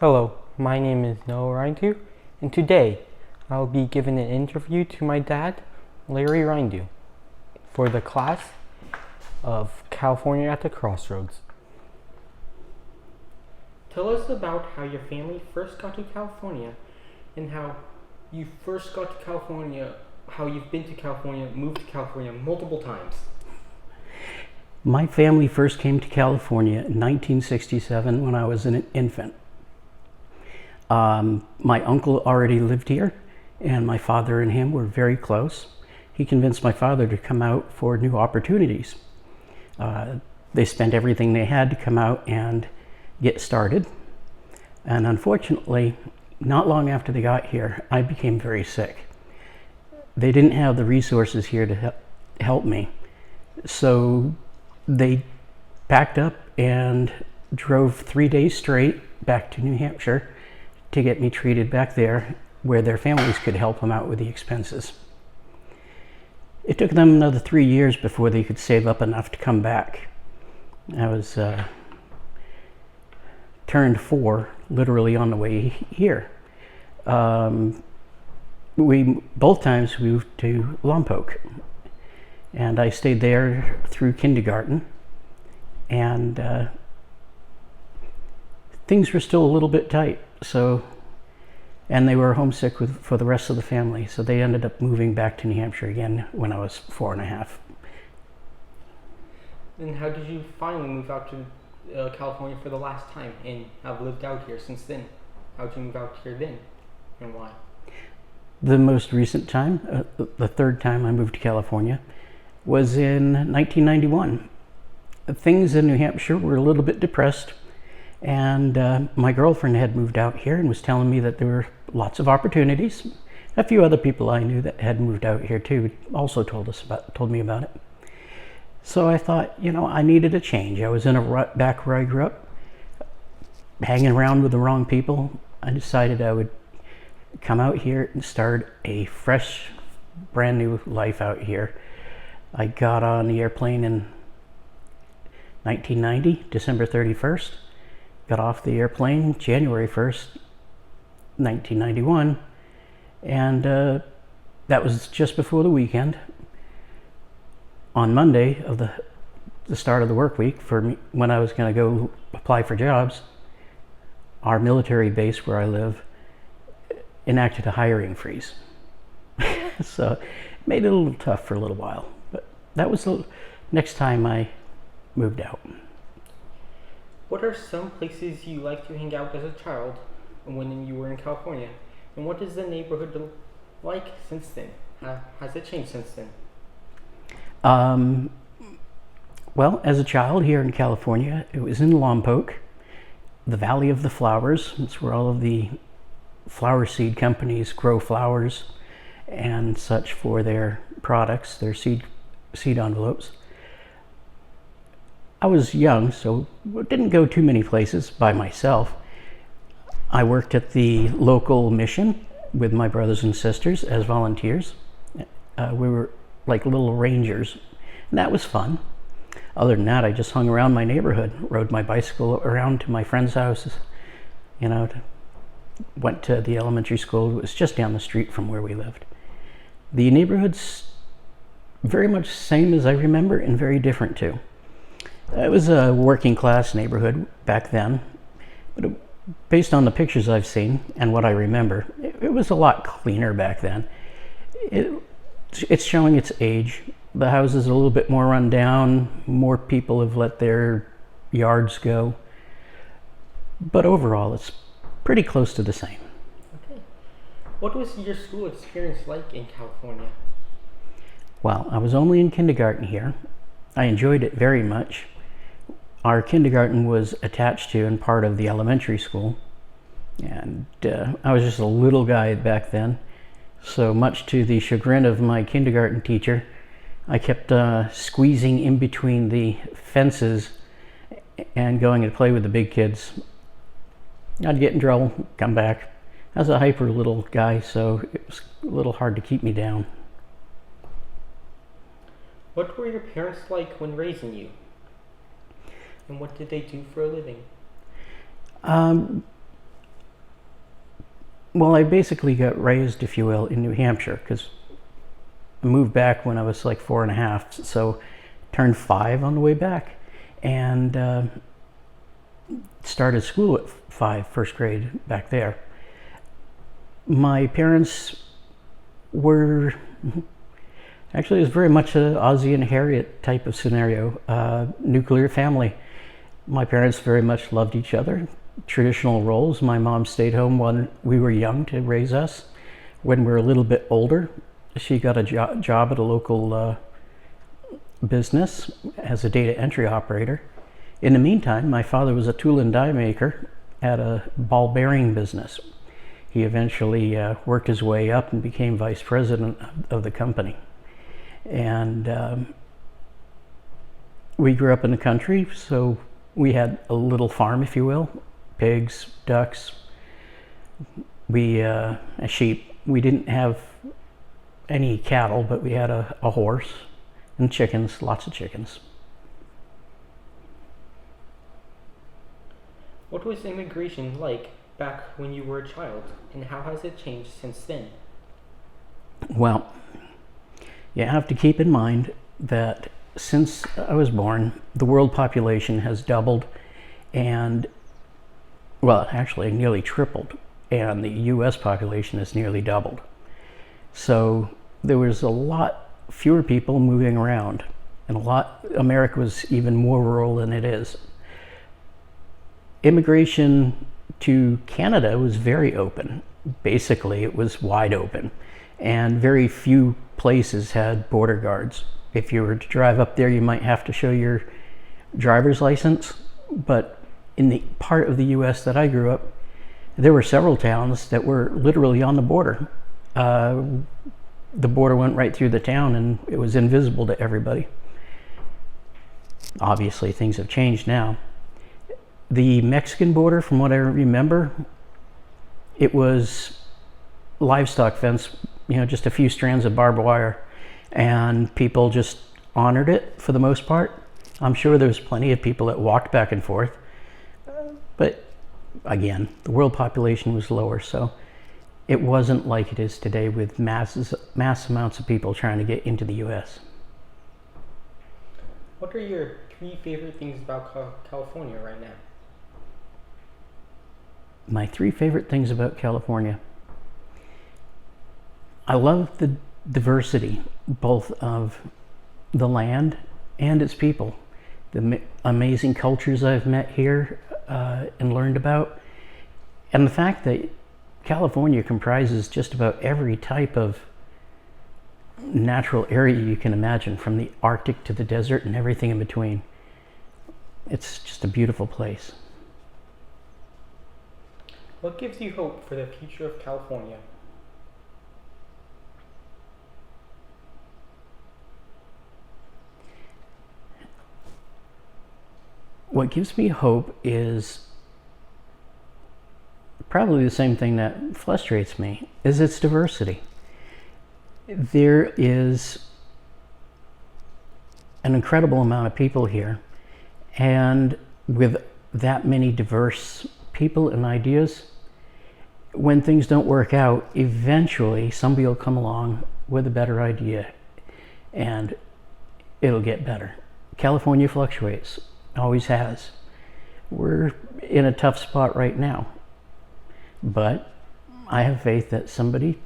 Hello, my name is Noah Rindu, and today I'll be giving an interview to my dad, Larry Rindu, for the class of California at the Crossroads. Tell us about how your family first got to California and how you first got to California, how you've been to California, moved to California multiple times. My family first came to California in 1967 when I was an infant. My uncle already lived here, and my father and him were very close. He convinced my father to come out for new opportunities. They spent everything they had to come out and get started. And unfortunately, not long after they got here, I became very sick. They didn't have the resources here to help me. So they packed up and drove 3 days straight back to New Hampshire to get me treated back there where their families could help them out with the expenses. It took them another 3 years before they could save up enough to come back. I was turned 4 literally on the way here. We both times moved to Lompoc, and I stayed there through kindergarten, and things were still a little bit tight. And they were homesick for the rest of the family, so they ended up moving back to New Hampshire again when I was 4.5. And how did you finally move out to California for the last time and have lived out here since then? How did you move out here then, and why? The most recent time, the third time I moved to California, was in 1991. Things in New Hampshire were a little bit depressed, and my girlfriend had moved out here and was telling me that there were lots of opportunities. A few other people I knew that had moved out here too also told me about it. So I thought, I needed a change. I was in a rut back where I grew up, hanging around with the wrong people. I decided I would come out here and start a fresh, brand new life out here. I got on the airplane in 1990, December 31st. Got off the airplane January 1st, 1991, and that was just before the weekend. On Monday of the start of the work week, for me, when I was going to go apply for jobs, our military base where I live enacted a hiring freeze. So it made it a little tough for a little while, but that was the next time I moved out. What are some places you like to hang out as a child when you were in California? And what is the neighborhood like since then? Has it changed since then? Well, as a child here in California, it was in Lompoc, the Valley of the Flowers. It's where all of the flower seed companies grow flowers and such for their products, their seed envelopes. I was young, so didn't go too many places by myself. I worked at the local mission with my brothers and sisters as volunteers. We were like little rangers, and that was fun. Other than that, I just hung around my neighborhood, rode my bicycle around to my friends' houses, went to the elementary school. It was just down the street from where we lived. The neighborhood's very much the same as I remember, and very different too. It was a working class neighborhood back then, but based on the pictures I've seen and what I remember, it was a lot cleaner back then. It's showing its age. The houses are a little bit more run down, more people have let their yards go, but overall it's pretty close to the same. Okay. What was your school experience like in California? Well, I was only in kindergarten here. I enjoyed it very much. Our kindergarten was attached to and part of the elementary school, and I was just a little guy back then, so much to the chagrin of my kindergarten teacher, I kept squeezing in between the fences and going to play with the big kids. I'd get in trouble, come back. I was a hyper little guy, so it was a little hard to keep me down. What were your parents like when raising you? And what did they do for a living? Well, I basically got raised, if you will, in New Hampshire because I moved back when I was like 4.5, so turned 5 on the way back, and started school at 5, first grade back there. My parents were actually, it was very much a Ozzie and Harriet type of scenario, nuclear family. My parents very much loved each other. Traditional roles. My mom stayed home when we were young to raise us. When we were a little bit older, she got a job at a local business as a data entry operator. In the meantime, my father was a tool and die maker at a ball bearing business. He eventually worked his way up and became vice president of the company. And we grew up in the country, so we had a little farm, if you will. Pigs, ducks, a sheep. We didn't have any cattle, but we had a horse and chickens, lots of chickens. What was immigration like back when you were a child, and how has it changed since then? Well, you have to keep in mind that since I was born, the world population has doubled and, well, actually nearly tripled, and the US population has nearly doubled. So there was a lot fewer people moving around, and America was even more rural than it is. Immigration to Canada was very open. Basically, it was wide open, and very few places had border guards. If you were to drive up there, you might have to show your driver's license, but in the part of the US that I grew up, there were several towns that were literally on the border. The border went right through the town and it was invisible to everybody. Obviously, things have changed now. The Mexican border, from what I remember, it was livestock fence, just a few strands of barbed wire, and people just honored it for the most part. I'm sure there was plenty of people that walked back and forth, but again, the world population was lower, so it wasn't like it is today with mass amounts of people trying to get into the US. What are your 3 favorite things about California right now? My 3 favorite things about California. I love the diversity, both of the land and its people. The amazing cultures I've met here and learned about. And the fact that California comprises just about every type of natural area you can imagine, from the Arctic to the desert and everything in between. It's just a beautiful place. What gives you hope for the future of California? What gives me hope is probably the same thing that frustrates me, is its diversity. There is an incredible amount of people here, and with that many diverse people and ideas, when things don't work out, eventually somebody will come along with a better idea and it'll get better. California fluctuates, always has. We're in a tough spot right now, but I have faith that somebody,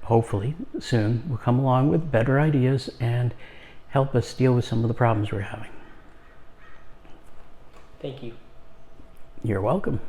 hopefully soon, will come along with better ideas and help us deal with some of the problems we're having. Thank you. You're welcome.